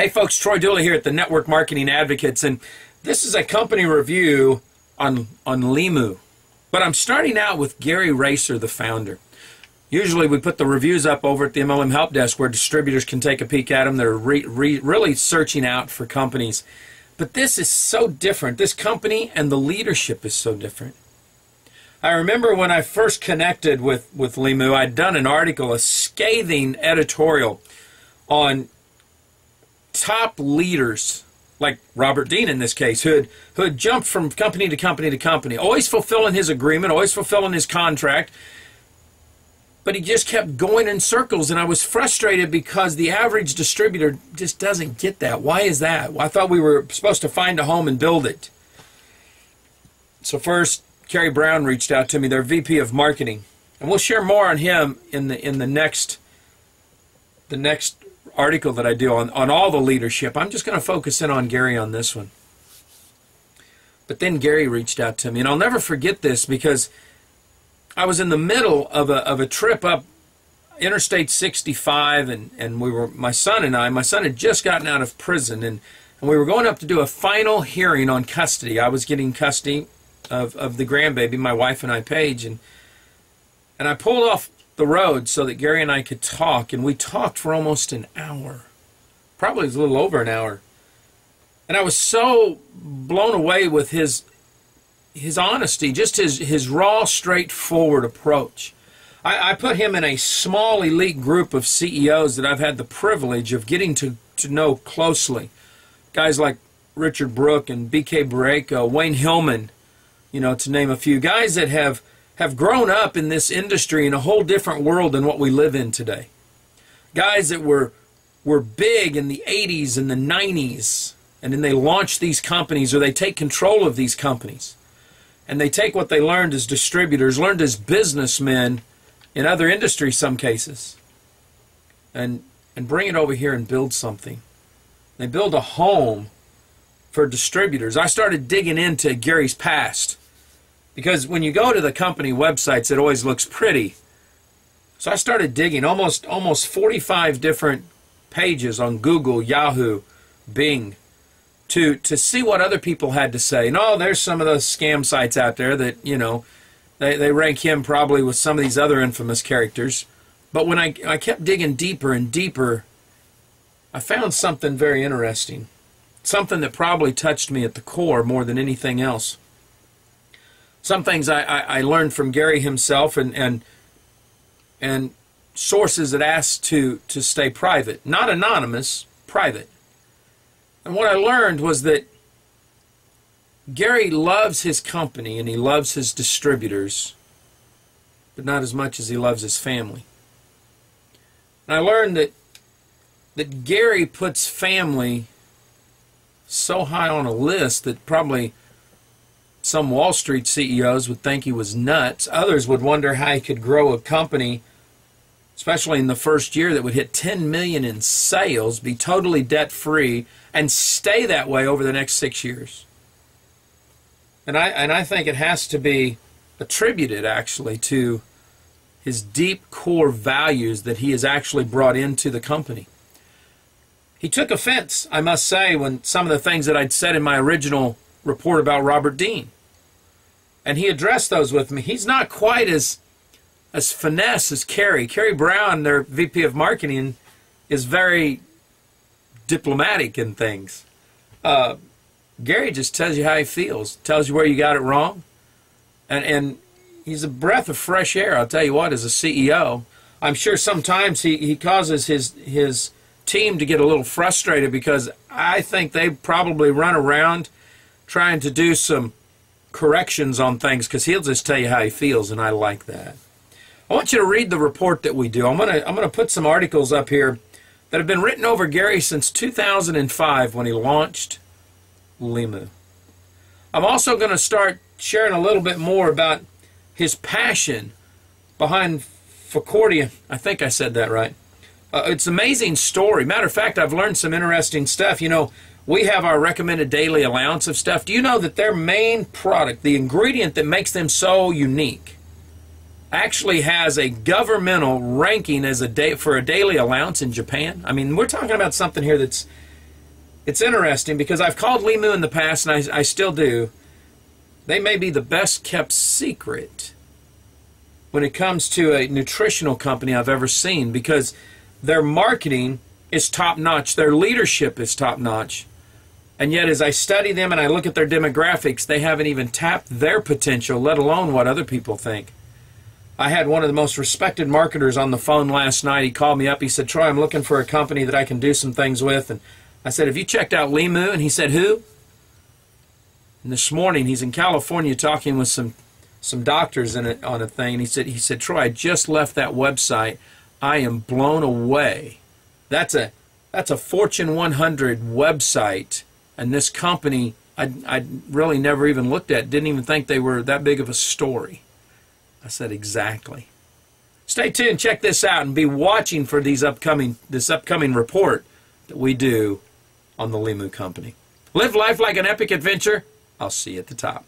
Hey folks, Troy Dooley here at the Network Marketing Advocates, and this is a company review on Limu. But I'm starting out with Gary Raser, the founder. Usually we put the reviews up over at the MLM Help Desk where distributors can take a peek at them. They're really searching out for companies. But this is so different. This company and the leadership is so different. I remember when I first connected with Limu, I'd done an article, a scathing editorial on top leaders, like Robert Dean in this case, who had jumped from company to company to company, always fulfilling his agreement, always fulfilling his contract, but he just kept going in circles, and I was frustrated because the average distributor just doesn't get that. Why is that? Well, I thought we were supposed to find a home and build it. So first, Kerry Brown reached out to me, their VP of Marketing, and we'll share more on him in the next article that I do on all the leadership. I'm just going to focus in on Gary on this one. But then Gary reached out to me, and I'll never forget this because I was in the middle of a trip up Interstate 65, and we were, my son had just gotten out of prison, and we were going up to do a final hearing on custody. I was getting custody of the grandbaby, my wife and I, Paige, and I pulled off the road so that Gary and I could talk, and we talked for almost an hour. Probably a little over an hour. And I was so blown away with his honesty, just his raw, straightforward approach. I put him in a small elite group of CEOs that I've had the privilege of getting to know closely. Guys like Richard Brook and B.K. Barreco, Wayne Hillman, you know, to name a few. Guys that have grown up in this industry in a whole different world than what we live in today. Guys that were big in the 80s and the 90s, and then they launch these companies, or they take control of these companies. And they take what they learned as distributors, learned as businessmen in other industries, some cases, and bring it over here and build something. They build a home for distributors. I started digging into Gary's past, because when you go to the company websites, it always looks pretty. So I started digging almost 45 different pages on Google, Yahoo, Bing, to see what other people had to say. And there's some of those scam sites out there that, you know, they rank him probably with some of these other infamous characters. But when I kept digging deeper and deeper, I found something very interesting. Something that probably touched me at the core more than anything else. Some things I learned from Gary himself and sources that asked to stay private. Not anonymous, private. And what I learned was that Gary loves his company and he loves his distributors, but not as much as he loves his family. And I learned that Gary puts family so high on a list that probably some Wall Street CEOs would think he was nuts. Others would wonder how he could grow a company, especially in the first year, that would hit $10 million in sales, be totally debt-free, and stay that way over the next 6 years. And I think it has to be attributed, actually, to his deep core values that he has actually brought into the company. He took offense, I must say, when some of the things that I'd said in my original report about Robert Dean. And he addressed those with me. He's not quite as finesse as Kerry. Kerry Brown, their VP of Marketing, is very diplomatic in things. Gary just tells you how he feels, tells you where you got it wrong. And he's a breath of fresh air, I'll tell you what, as a CEO. I'm sure sometimes he causes his team to get a little frustrated because I think they probably run around trying to do some corrections on things because he'll just tell you how he feels, and I like that. I want you to read the report that we do. I'm gonna put some articles up here that have been written over Gary since 2005 when he launched Limu. I'm also going to start sharing a little bit more about his passion behind Facordia. I think I said that right. It's an amazing story. Matter of fact, I've learned some interesting stuff. You know, we have our recommended daily allowance of stuff. Do you know that their main product, the ingredient that makes them so unique, actually has a governmental ranking as for a daily allowance in Japan? I mean, we're talking about something here that's it's interesting because I've called Limu in the past, and I still do. They may be the best kept secret when it comes to a nutritional company I've ever seen, because their marketing is top-notch, their leadership is top-notch, and yet as I study them and I look at their demographics, they haven't even tapped their potential, let alone what other people think. I had one of the most respected marketers on the phone last night. He called me up. He said, Troy, I'm looking for a company that I can do some things with. And I said, have you checked out Limu? And he said, who? And this morning, he's in California talking with some doctors on a thing. And he said, Troy, I just left that website. I am blown away. That's a Fortune 100 website. And this company, I really never even looked at, didn't even think they were that big of a story. I said, exactly. Stay tuned, check this out, and be watching for this upcoming report that we do on the Limu Company. Live life like an epic adventure. I'll see you at the top.